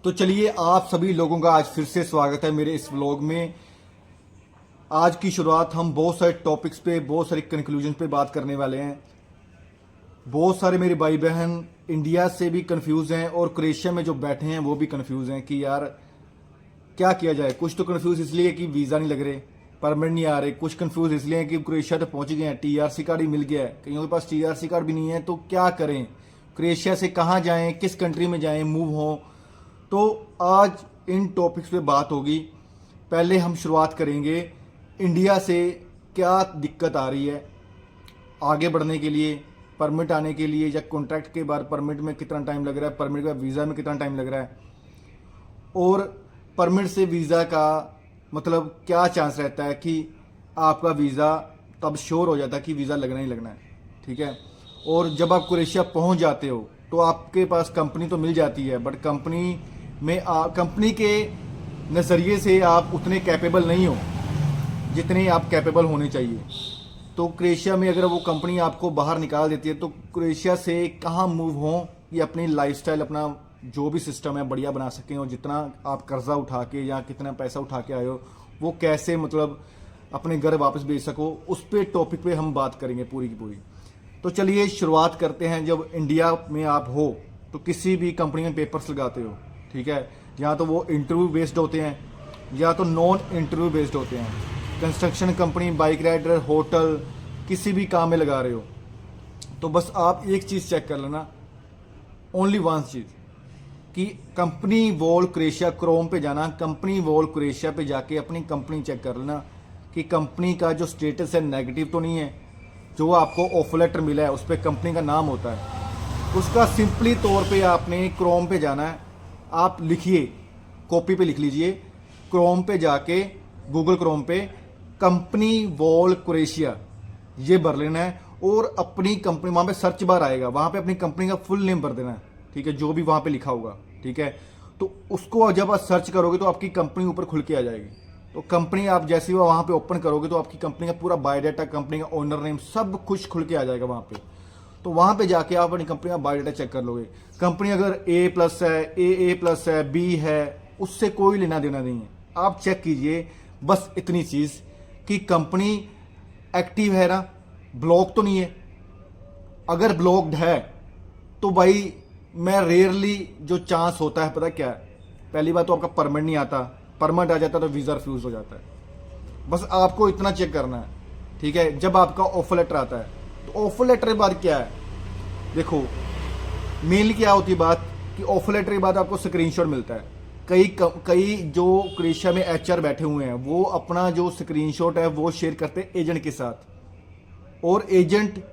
तो चलिए आप सभी लोगों का आज फिर से स्वागत है मेरे इस व्लॉग में। आज की शुरुआत हम बहुत सारे टॉपिक्स पे, बहुत सारे कंक्लूजन पे बात करने वाले हैं। बहुत सारे मेरे भाई बहन इंडिया से भी कंफ्यूज हैं और क्रोएशिया में जो बैठे हैं वो भी कंफ्यूज हैं कि यार क्या किया जाए। कुछ तो कंफ्यूज इसलिए कि वीज़ा नहीं लग रहे, परमिट नहीं आ रहे। कुछ कंफ्यूज इसलिए कि क्रोएशिया तो पहुंच गए हैं, टीआरसी कार्ड ही मिल गया है। कईयों के पास टीआरसी कार्ड भी नहीं है, तो क्या करें, क्रोएशिया से कहाँ जाएं, किस कंट्री में जाएं, मूव हों। तो आज इन टॉपिक्स पे बात होगी। पहले हम शुरुआत करेंगे इंडिया से, क्या दिक्कत आ रही है आगे बढ़ने के लिए, परमिट आने के लिए, या कॉन्ट्रैक्ट के बाद परमिट में कितना टाइम लग रहा है, परमिट के बाद वीज़ा में कितना टाइम लग रहा है, और परमिट से वीज़ा का मतलब क्या चांस रहता है कि आपका वीज़ा तब श्योर हो जाता है कि वीज़ा लगना ही लगना है, ठीक है। और जब आप क्रोएशिया पहुंच जाते हो तो आपके पास कंपनी तो मिल जाती है, बट कंपनी में कंपनी के नज़रिए से आप उतने कैपेबल नहीं हो जितने आप कैपेबल होने चाहिए। तो क्रोएशिया में अगर वो कंपनी आपको बाहर निकाल देती है तो क्रोएशिया से कहाँ मूव हों, ये अपनी लाइफस्टाइल, अपना जो भी सिस्टम है बढ़िया बना सकें, और जितना आप कर्जा उठा के या कितना पैसा उठा के आए हो वो कैसे मतलब अपने घर वापस भेज सको, उस पे टॉपिक पे हम बात करेंगे पूरी की पूरी। तो चलिए शुरुआत करते हैं। जब इंडिया में आप हो तो किसी भी कंपनी में पेपर्स लगाते हो, ठीक है, या तो वो इंटरव्यू बेस्ड होते हैं या तो नॉन इंटरव्यू बेस्ड होते हैं। Construction company, bike rider, hotel, किसी भी काम में लगा रहे हो तो बस आप एक चीज़ चेक कर लेना, ओनली वन चीज़, कि कंपनी वॉल क्रोएशिया, क्रोम पे जाना, कंपनी वॉल क्रोएशिया पे जाके अपनी कंपनी चेक कर लेना कि कंपनी का जो स्टेटस है नेगेटिव तो नहीं है। जो आपको ऑफर लेटर मिला है उस पर कंपनी का नाम होता है, उसका सिंपली तौर पे आपने क्रोम पे जाना है। आप लिखिए, कॉपी पे लिख लीजिए, क्रोम पे जाके, गूगल क्रोम पे कंपनी वॉल क्रोएशिया ये भर लेना है, और अपनी कंपनी, वहाँ पे सर्च बार आएगा, वहाँ पे अपनी कंपनी का फुल नेम भर देना है, ठीक है, जो भी वहाँ पे लिखा होगा, ठीक है। तो उसको जब आप सर्च करोगे तो आपकी कंपनी ऊपर खुल के आ जाएगी। तो कंपनी आप जैसे ही वहाँ पे ओपन करोगे तो आपकी कंपनी का पूरा बायोडाटा, कंपनी का ओनर नेम, सब कुछ खुल के आ जाएगा वहाँ पे। तो वहाँ पे जाके आप अपनी कंपनी का बायोडाटा चेक कर लोगे। कंपनी अगर A+ है, AA+ है, B है, उससे कोई लेना देना नहीं है। आप चेक कीजिए बस इतनी चीज़ कि कंपनी एक्टिव है ना, ब्लॉक तो नहीं है। अगर ब्लॉक्ड है तो भाई मैं रेयरली जो चांस होता है पता क्या है, पहली बात तो आपका परमिट नहीं आता, परमिट आ जाता तो वीज़ा रिफ्यूज़ हो जाता है। बस आपको इतना चेक करना है, ठीक है। जब आपका ऑफर लेटर आता है तो ऑफर लेटर के बाद क्या है, देखो मेनली क्या होती है बात कि ऑफर लेटर के बाद आपको स्क्रीनशॉट मिलता है। कई जो क्रोएशिया में HR बैठे हुए हैं वो अपना जो स्क्रीनशॉट है वो शेयर करते हैं एजेंट के साथ, और एजेंट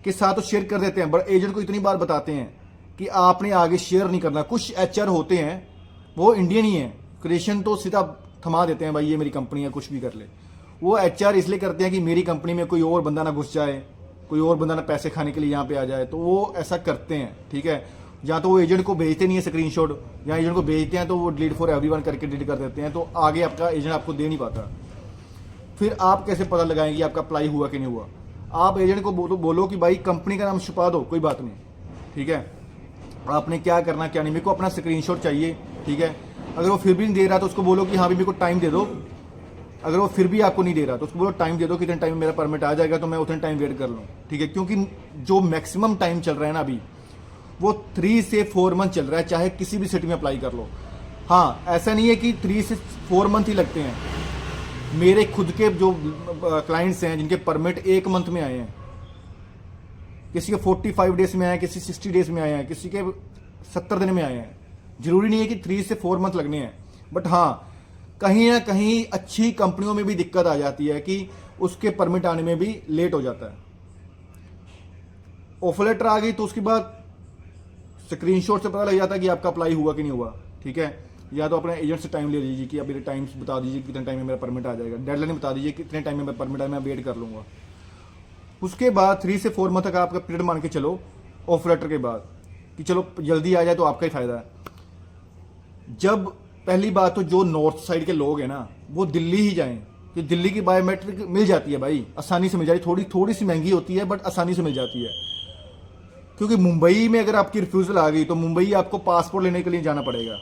के साथ तो शेयर कर देते हैं, बट एजेंट को इतनी बार बताते हैं कि आपने आगे शेयर नहीं करना। कुछ HR होते हैं वो इंडियन ही है, क्रोएशियन तो सीधा थमा देते हैं, भाई ये मेरी कंपनी है, कुछ भी कर ले। वो HR इसलिए करते हैं कि मेरी कंपनी में कोई और बंदा ना घुस जाए, कोई और बंदा ना पैसे खाने के लिए यहाँ पे आ जाए, तो वो ऐसा करते हैं, ठीक है। या तो वो एजेंट को भेजते नहीं है स्क्रीनशॉट, या एजेंट को भेजते हैं तो वो डिलीट फॉर एवरीवन करके डिलीट कर देते हैं, तो आगे आपका एजेंट आपको दे नहीं पाता। फिर आप कैसे पता लगाएंगे कि आपका अप्लाई हुआ कि नहीं हुआ। आप एजेंट को बोलो कि भाई कंपनी का नाम छुपा दो, कोई बात नहीं, ठीक है। आपने क्या करना क्या नहीं, मेरे को अपना स्क्रीनशॉट चाहिए, ठीक है। अगर वो फिर भी नहीं दे रहा तो उसको बोलो कि हाँ भी मेरे को टाइम दे दो। अगर वो फिर भी आपको नहीं दे रहा तो उसको बोलो टाइम दे दो, कितने टाइम में मेरा परमिट आ जाएगा तो मैं उतने टाइम वेट कर लूँ, ठीक है। क्योंकि जो मैक्सिमम टाइम चल रहा है ना अभी वो 3 से 4 मंथ चल रहा है, चाहे किसी भी सिटी में अप्लाई कर लो। हाँ, ऐसा नहीं है कि 3 से 4 मंथ ही लगते हैं। मेरे खुद के जो क्लाइंट्स हैं जिनके परमिट 1 मंथ में आए हैं, किसी के 45 डेज में आए हैं, किसी 60 डेज में आए हैं, किसी के 70 दिन में आए हैं। जरूरी नहीं है कि 3 से 4 मंथ लगने हैं, बट हाँ कहीं ना कहीं अच्छी कंपनियों में भी दिक्कत आ जाती है कि उसके परमिट आने में भी लेट हो जाता है। ऑफर लेटर आ गई तो उसके बाद स्क्रीनशॉट से पता लग जाता है कि आपका अप्लाई हुआ कि नहीं हुआ, ठीक है। या तो अपने एजेंट से टाइम ले लीजिए कि अब मेरे टाइम्स बता दीजिए कितने टाइम में मेरा परमिट आ जाएगा, डेडलाइन बता दीजिए कितने टाइम में मेरा परमिट आए, मैं वेट कर लूँगा। उसके बाद 3 से 4 मंथ तक आपका पीरियड मान के चलो ऑफर लेटर के बाद, कि चलो जल्दी आ जाए तो आपका ही फायदा है। जब पहली बात तो जो नॉर्थ साइड के लोग हैं ना वो दिल्ली ही जाएं, कि दिल्ली की बायोमेट्रिक मिल जाती है भाई, आसानी से मिल जाती है, थोड़ी सी महंगी होती है बट आसानी से मिल जाती है। क्योंकि मुंबई में अगर आपकी रिफ्यूज़ल आ गई तो मुंबई आपको पासपोर्ट लेने के लिए जाना पड़ेगा,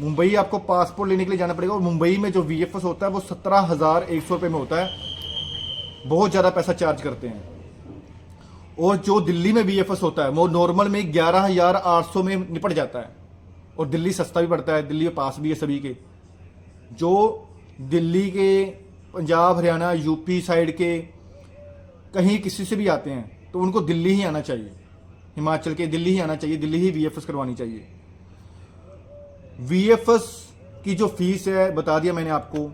मुंबई आपको पासपोर्ट लेने के लिए जाना पड़ेगा, और मुंबई में जो VFS होता है वो 17,100 रुपये में होता है, बहुत ज़्यादा पैसा चार्ज करते हैं। और जो दिल्ली में VFS होता है वो नॉर्मल में 11,800 में निपट जाता है, और दिल्ली सस्ता भी पड़ता है, दिल्ली के पास भी है सभी के। जो दिल्ली के, पंजाब, हरियाणा, यूपी साइड के कहीं किसी से भी आते हैं तो उनको दिल्ली ही आना चाहिए, हिमाचल के दिल्ली ही आना चाहिए, दिल्ली ही VFS करवानी चाहिए। VFS की जो फीस है बता दिया मैंने आपको।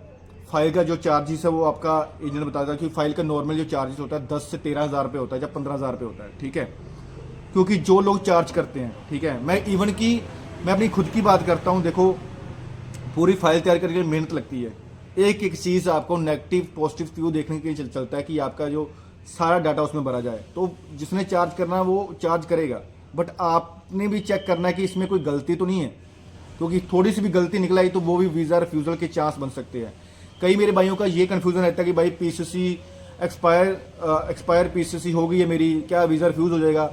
फाइल का जो चार्जेस है वो आपका एजेंट बता देता है कि फाइल का नॉर्मल जो चार्जेस होता है 10 से 13,000 रुपये होता है, या 15,000 रुपये होता है, ठीक है। क्योंकि जो लोग चार्ज करते हैं, ठीक है, मैं अपनी खुद की बात करता हूँ। देखो, पूरी फाइल तैयार करने के लिए मेहनत लगती है, एक एक चीज़ आपको नेगेटिव पॉजिटिव व्यू देखने के लिए चलता है कि आपका जो सारा डाटा उसमें भरा जाए। तो जिसने चार्ज करना है वो चार्ज करेगा, बट आपने भी चेक करना है कि इसमें कोई गलती तो नहीं है, क्योंकि थोड़ी सी भी गलती निकल आई तो वो भी वीज़ा रिफ्यूज़ल के चांस बन सकते हैं। कई मेरे भाइयों का ये कन्फ्यूज़न रहता है कि भाई PCC एक्सपायर PCC हो गई है मेरी, क्या वीज़ा रिफ्यूज़ हो जाएगा।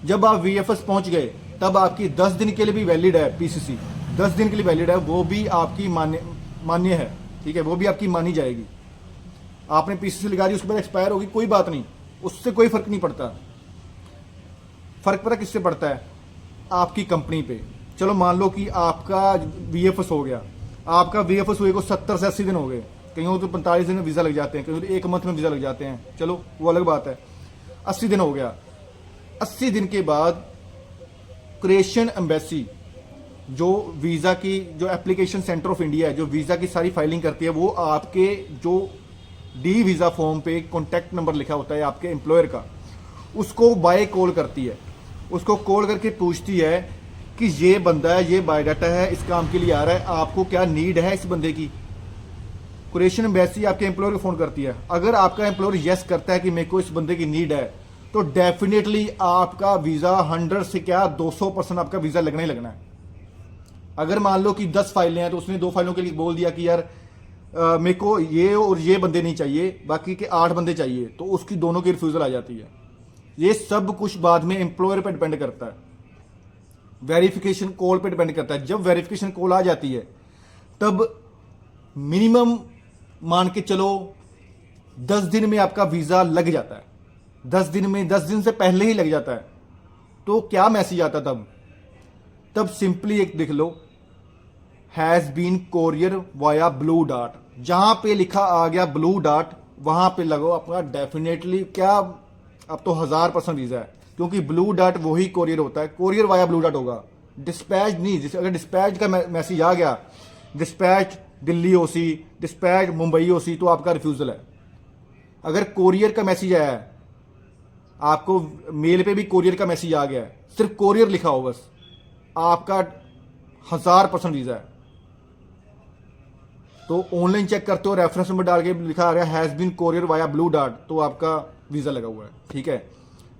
जब आप VFS पहुंच गए तब आपकी 10 दिन के लिए भी वैलिड है PCC, 10 दिन के लिए वैलिड है, वो भी आपकी मान्य है, ठीक है, वो भी आपकी मानी जाएगी। आपने PCC लगा दी, उसके बाद एक्सपायर होगी, कोई बात नहीं, उससे कोई फर्क नहीं पड़ता। फर्क पता किससे पड़ता है? आपकी कंपनी पे। चलो मान लो कि आपका VFS हो गया, आपका VFS हुए को 70 से 80 दिन हो गए, कहीं तो 45 दिन में वीज़ा लग जाते हैं, कहीं तो 1 मंथ में वीज़ा लग जाते हैं, चलो वो अलग बात है। 80 दिन हो गया, 80 दिन के बाद क्रोएशियन एम्बेसी, जो वीज़ा की जो एप्लीकेशन सेंटर ऑफ इंडिया है, जो वीज़ा की सारी फाइलिंग करती है, वो आपके जो डी वीज़ा फॉर्म पे कॉन्टैक्ट नंबर लिखा होता है आपके एम्प्लॉयर का, उसको बाय कॉल करती है, उसको कॉल करके पूछती है कि ये बंदा है, ये बायोडाटा है, इस काम के लिए आ रहा है, आपको क्या नीड है इस बंदे की। क्रोएशियन एम्बेसी आपके एम्प्लॉयर को फ़ोन करती है। अगर आपका एम्प्लॉयर येस करता है कि मेरे को इस बंदे की नीड है, तो डेफिनेटली आपका वीज़ा 100 से क्या 200% आपका वीज़ा लगना ही लगना है। अगर मान लो कि 10 फाइलें हैं तो उसने 2 फाइलों के लिए बोल दिया कि यार मेरे को ये और ये बंदे नहीं चाहिए, बाकी के 8 बंदे चाहिए, तो उसकी दोनों की रिफ्यूज़ल आ जाती है। ये सब कुछ बाद में एम्प्लॉयर पर डिपेंड करता है, वेरिफिकेशन कॉल पे डिपेंड करता है। जब वेरिफिकेशन कॉल आ जाती है तब मिनिमम मान के चलो 10 दिन में आपका वीज़ा लग जाता है, 10 दिन में, 10 दिन से पहले ही लग जाता है। तो क्या मैसेज आता तब सिंपली एक लिख लो, has been courier via Blue Dart. जहां पे लिखा आ गया ब्लू डार्ट, वहां पे लगो अपना डेफिनेटली क्या, अब तो 1000% वीज़ा है, क्योंकि ब्लू डार्ट वही कोरियर होता है, कोरियर वाया ब्लू डार्ट होगा, डिस्पैच नहीं। जैसे अगर डिस्पैच का मैसेज आ गया, dispatch Delhi OC, dispatch Mumbai OC, तो आपका रिफ्यूज़ल है। अगर कोरियर का मैसेज आया है, आपको मेल पे भी कोरियर का मैसेज आ गया है, सिर्फ कोरियर लिखा हो बस, आपका 1000% वीज़ा है। तो ऑनलाइन चेक करते हो, रेफरेंस नंबर डाल के लिखा आ गया has been courier via Blue Dart, तो आपका वीज़ा लगा हुआ है, ठीक है।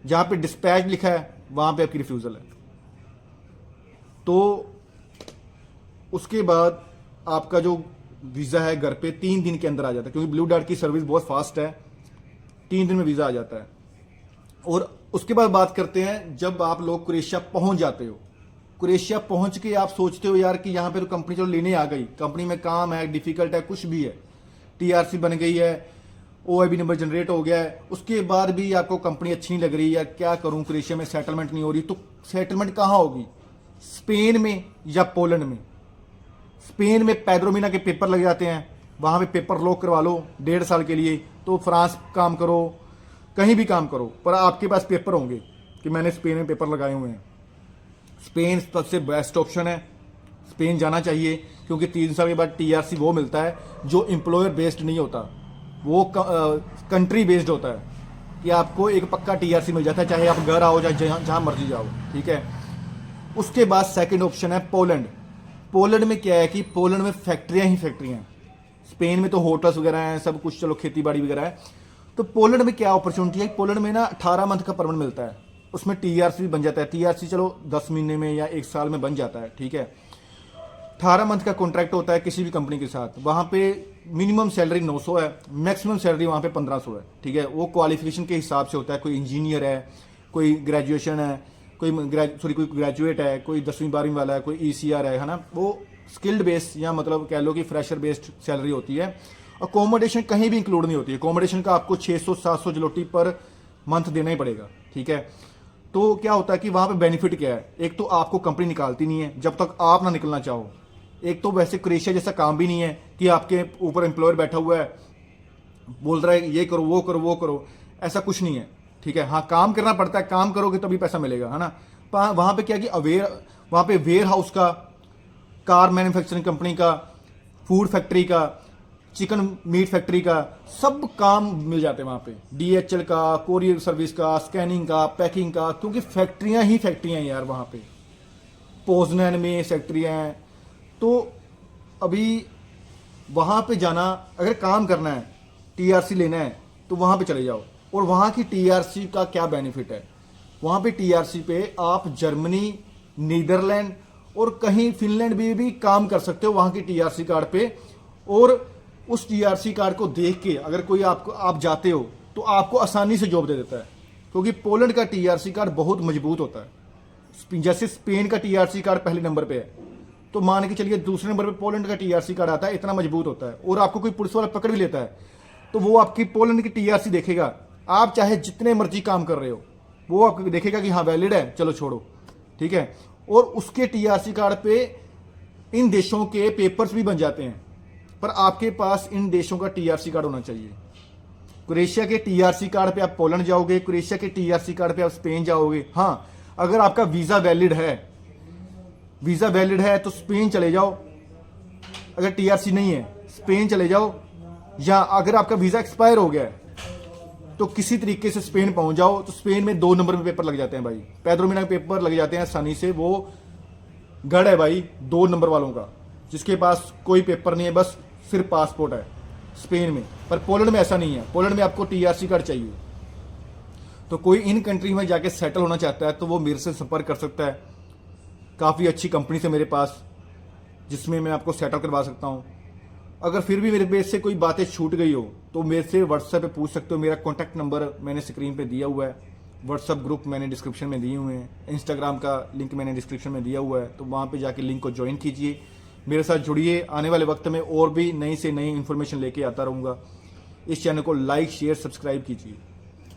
जहां पे डिस्पैच लिखा है वहां पे आपकी रिफ्यूज़ल है। तो उसके बाद आपका जो वीज़ा है घर पे 3 दिन के अंदर आ जाता है, क्योंकि ब्लू डार्ट की सर्विस बहुत फास्ट है, 3 दिन में वीज़ा आ जाता है। और उसके बाद बात करते हैं जब आप लोग क्रोएशिया पहुंच जाते हो। क्रोएशिया पहुंच के आप सोचते हो यार कि यहाँ पे तो कंपनी चलो लेने आ गई, कंपनी में काम है, डिफिकल्ट है, कुछ भी है, TRC बन गई है, OIB नंबर जनरेट हो गया है, उसके बाद भी आपको कंपनी अच्छी नहीं लग रही है, क्या करूं, क्रोएशिया में सेटलमेंट नहीं हो रही, तो सेटलमेंट कहाँ होगी? स्पेन में या पोलैंड में। स्पेन में पैड्रोमिना के पेपर लग जाते हैं, वहाँ पे पेपर लॉक करवा लो 1.5 साल के लिए, तो फ्रांस काम करो, कहीं भी काम करो, पर आपके पास पेपर होंगे कि मैंने स्पेन में पेपर लगाए हुए हैं। स्पेन सबसे बेस्ट ऑप्शन है, स्पेन जाना चाहिए, क्योंकि 3 साल के बाद TRC वो मिलता है जो एम्प्लॉयर बेस्ड नहीं होता, वो कंट्री बेस्ड होता है, कि आपको एक पक्का TRC मिल जाता है, चाहे आप घर आओ, चाहे जहाँ मर्जी जाओ, ठीक है। उसके बाद सेकंड ऑप्शन है पोलैंड। पोलैंड में क्या है कि पोलैंड में फैक्ट्रियाँ ही फैक्ट्रियाँ हैं, स्पेन में तो होटल्स वगैरह हैं, सब कुछ, चलो खेती बाड़ी वगैरह है। तो पोलैंड में क्या अपॉर्चुनिटी है, पोलैंड में ना 18 मंथ का परमिट मिलता है, उसमें TRC भी बन जाता है। TRC चलो 10 महीने में या 1 साल में बन जाता है, ठीक है। 18 मंथ का कॉन्ट्रैक्ट होता है किसी भी कंपनी के साथ। वहाँ पे मिनिमम सैलरी 900 है, मैक्सिमम सैलरी वहाँ पे 1500 है, ठीक है। वो क्वालिफिकेशन के हिसाब से होता है, कोई इंजीनियर है, कोई ग्रेजुएशन है, कोई ग्रेजुएट है, कोई 10वीं 12वीं वाला है, कोई ECR है ना, वो स्किल्ड बेस्ड या मतलब कह लो कि फ्रेशर बेस्ड सैलरी होती है। अकोमोडेशन कहीं भी इंक्लूड नहीं होती है। अकोमोडेशन का आपको 600-700 जलोटी पर मंथ देना ही पड़ेगा, ठीक है। तो क्या होता है कि वहाँ पे बेनिफिट क्या है, एक तो आपको कंपनी निकालती नहीं है जब तक आप ना निकलना चाहो। एक तो वैसे क्रोएशिया जैसा काम भी नहीं है कि आपके ऊपर एम्प्लॉयर बैठा हुआ है बोल रहा है ये करो वो करो वो करो, ऐसा कुछ नहीं है, ठीक है। हाँ, काम करना पड़ता है, काम करोगे तभी पैसा मिलेगा, है ना। वहाँ पे क्या कि वहाँ पे वेयर हाउस का, कार मैन्युफैक्चरिंग कंपनी का, फूड फैक्ट्री का, चिकन मीट फैक्ट्री का, सब काम मिल जाते हैं वहाँ पे। DHL का, कोरियर सर्विस का, स्कैनिंग का, पैकिंग का, क्योंकि फैक्ट्रियाँ ही फैक्ट्रियाँ हैं यार वहाँ पे। पोजनैन में फैक्ट्रियाँ हैं। तो अभी वहाँ पे जाना, अगर काम करना है, TRC लेना है, तो वहाँ पे चले जाओ। और वहाँ की TRC का क्या बेनिफिट है, वहाँ पे TRC पे आप जर्मनी, नीदरलैंड और कहीं फिनलैंड में भी काम कर सकते हो वहाँ की TRC कार्ड पे। और उस TRC कार्ड को देख के अगर कोई आप जाते हो तो आपको आसानी से जॉब दे देता है, क्योंकि पोलैंड का TRC कार्ड बहुत मजबूत होता है। जैसे स्पेन का TRC कार्ड पहले नंबर पे है, तो मान के चलिए दूसरे नंबर पे पोलैंड का TRC कार्ड आता है, इतना मजबूत होता है। और आपको कोई पुलिस वाला पकड़ भी लेता है तो वो आपकी पोलैंड की TRC देखेगा, आप चाहे जितने मर्जी काम कर रहे हो, वो आपको देखेगा कि हाँ वैलिड है, चलो छोड़ो, ठीक है। और उसके TRC कार्ड पे इन देशों के पेपर्स भी बन जाते हैं, पर आपके पास इन देशों का TRC कार्ड होना चाहिए। क्रोएशिया के TRC कार्ड पे आप पोलैंड जाओगे, क्रोएशिया के TRC कार्ड पे आप स्पेन जाओगे। हाँ, अगर आपका वीजा वैलिड है तो स्पेन चले जाओ, अगर TRC नहीं है स्पेन चले जाओ। या अगर आपका वीजा एक्सपायर हो गया है तो किसी तरीके से स्पेन पहुंच जाओ, तो स्पेन में 2 नंबर में पेपर लग जाते हैं भाई, पैद्रोमिना के पेपर लग जाते हैं आसानी से। वो गढ़ है भाई 2 नंबर वालों का, जिसके पास कोई पेपर नहीं है, बस सिर्फ पासपोर्ट है स्पेन में। पर पोलैंड में ऐसा नहीं है, पोलैंड में आपको TRC कार्ड चाहिए। तो कोई इन कंट्री में जाके सेटल होना चाहता है तो वो मेरे से संपर्क कर सकता है। काफ़ी अच्छी कंपनी से मेरे पास, जिसमें मैं आपको सेटल करवा सकता हूँ। अगर फिर भी मेरे बेस से कोई बातें छूट गई हो तो मेरे से व्हाट्सएप पे पूछ सकते हो। मेरा कॉन्टैक्ट नंबर मैंने स्क्रीन पे दिया हुआ है, व्हाट्सएप ग्रुप मैंने डिस्क्रिप्शन में दिए हुए हैं, इंस्टाग्राम का लिंक मैंने डिस्क्रिप्शन में दिया हुआ है, तो वहाँ पे जाके लिंक को ज्वाइन कीजिए, मेरे साथ जुड़िए। आने वाले वक्त में और भी नई से नई इन्फॉर्मेशन लेके आता रहूँगा। इस चैनल को लाइक शेयर सब्सक्राइब कीजिए।